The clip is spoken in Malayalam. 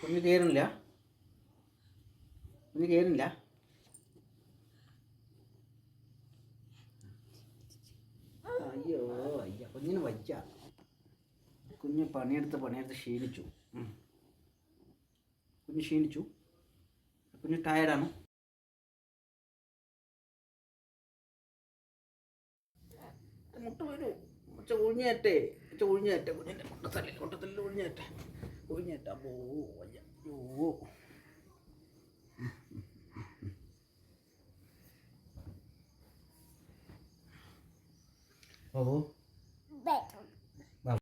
കുഞ്ഞ് കയറുന്നില്ല, കുഞ്ഞ് കയറുന്നില്ല. അയ്യോ അയ്യ, കുഞ്ഞിന് വയ്യ. കുഞ്ഞ് പണിയെടുത്ത് ക്ഷീണിച്ചു. കുഞ്ഞ് ക്ഷീണിച്ചു. കുഞ്ഞ് ടയർഡാണ്. മുട്ട വരൂ. ഒഴിഞ്ഞേറ്റെ കുഞ്ഞിൻ്റെ മുട്ടത്തല്ലിൽ ഒഴിഞ്ഞേറ്റ. അപ്പോ വയ്യ. അയ്യോ. ഓഹോ